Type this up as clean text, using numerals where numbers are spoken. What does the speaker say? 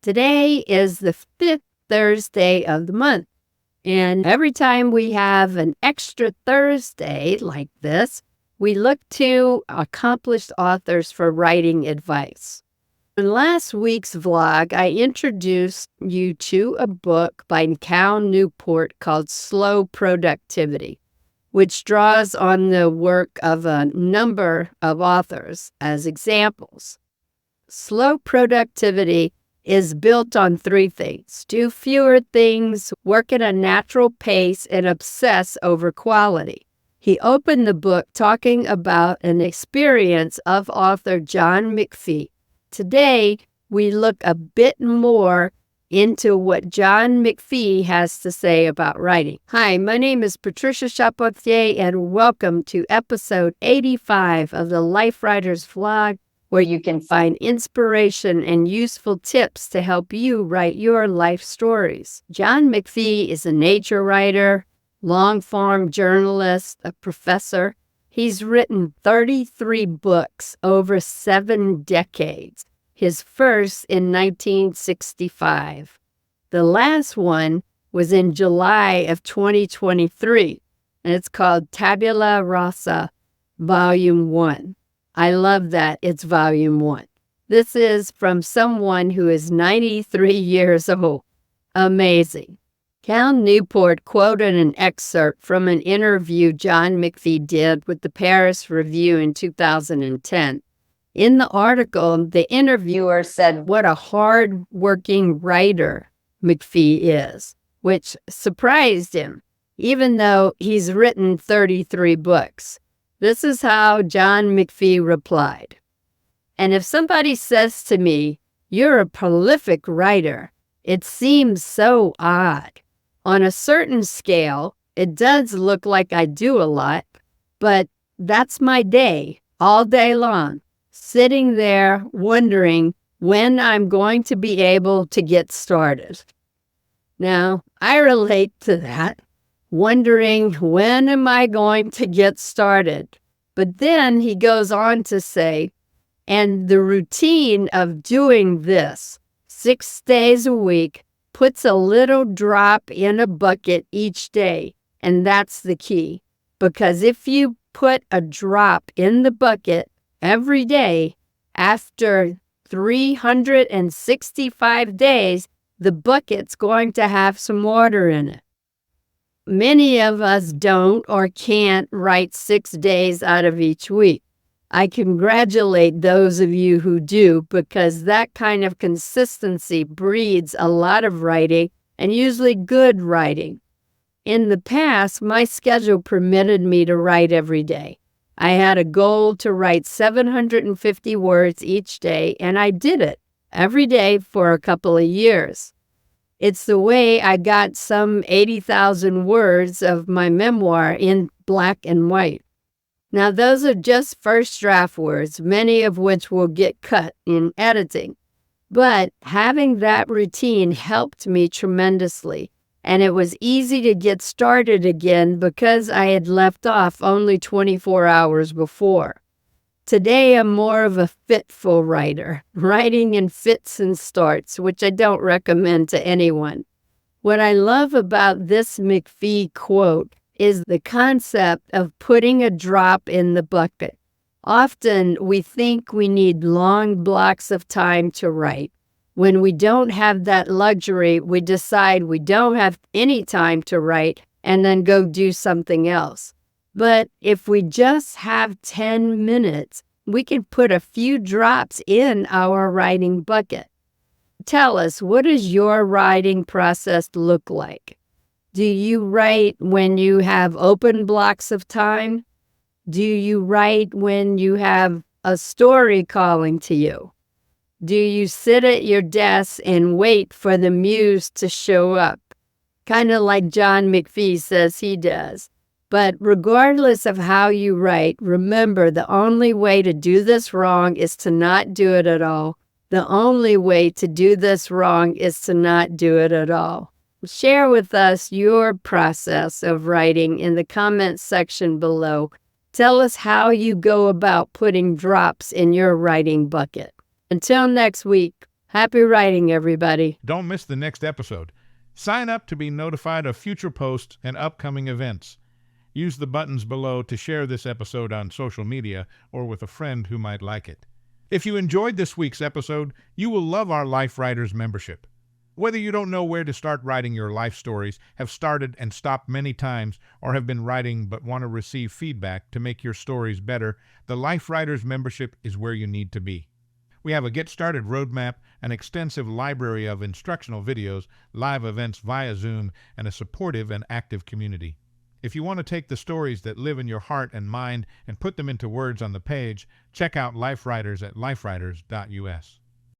Today is the fifth Thursday of the month, and every time we have an extra Thursday like this, we look to accomplished authors for writing advice. In last week's vlog, I introduced you to a book by Cal Newport called Slow Productivity, which draws on the work of a number of authors as examples. Slow productivity is built on three things: do fewer things, work at a natural pace, and obsess over quality. He opened the book talking about an experience of author John McPhee. Today, we look a bit more into what John McPhee has to say about writing. Hi, my name is Patricia Chapotier, and welcome to episode 85 of the Life Writers Vlog, where you can find inspiration and useful tips to help you write your life stories. John McPhee is a nature writer, long-form journalist, a professor. He's written 33 books over 7 decades, his first in 1965. The last one was in July of 2023, and it's called Tabula Rasa, Volume 1. I love that it's Volume 1. This is from someone who is 93 years old. Amazing. Cal Newport quoted an excerpt from an interview John McPhee did with the Paris Review in 2010. In the article, the interviewer said what a hard-working writer McPhee is, which surprised him, even though he's written 33 books. This is how John McPhee replied. And if somebody says to me, "You're a prolific writer," it seems so odd. On a certain scale, it does look like I do a lot, but that's my day, all day long, sitting there wondering when I'm going to be able to get started. Now, I relate to that, wondering when am I going to get started? But then he goes on to say, and the routine of doing this 6 days a week puts a little drop in a bucket each day, and that's the key. Because if you put a drop in the bucket every day, after 365 days, the bucket's going to have some water in it. Many of us don't or can't write 6 days out of each week. I congratulate those of you who do, because that kind of consistency breeds a lot of writing, and usually good writing. In the past, my schedule permitted me to write every day. I had a goal to write 750 words each day, and I did it every day for a couple of years. It's the way I got some 80,000 words of my memoir in black and white. Now, those are just first draft words, many of which will get cut in editing. But having that routine helped me tremendously, and it was easy to get started again because I had left off only 24 hours before. Today, I'm more of a fitful writer, writing in fits and starts, which I don't recommend to anyone. What I love about this McPhee quote is the concept of putting a drop in the bucket. Often, we think we need long blocks of time to write. When we don't have that luxury, we decide we don't have any time to write and then go do something else. But if we just have 10 minutes, we can put a few drops in our writing bucket. Tell us, what does your writing process look like? Do you write when you have open blocks of time? Do you write when you have a story calling to you? Do you sit at your desk and wait for the muse to show up? Kind of like John McPhee says he does. But regardless of how you write, remember the only way to do this wrong is to not do it at all. The only way to do this wrong is to not do it at all. Share with us your process of writing in the comments section below. Tell us how you go about putting drops in your writing bucket. Until next week, Happy writing, everybody. Don't miss the next episode. Sign up to be notified of future posts and upcoming events. Use the buttons below to share this episode on social media or with a friend who might like it. If you enjoyed this week's episode, you will love our Life Writers membership. Whether you don't know where to start writing your life stories, have started and stopped many times, or have been writing but want to receive feedback to make your stories better, the Life Writers membership is where you need to be. We have a Get Started roadmap, an extensive library of instructional videos, live events via Zoom, and a supportive and active community. If you want to take the stories that live in your heart and mind and put them into words on the page, check out Life Writers at lifewriters.us.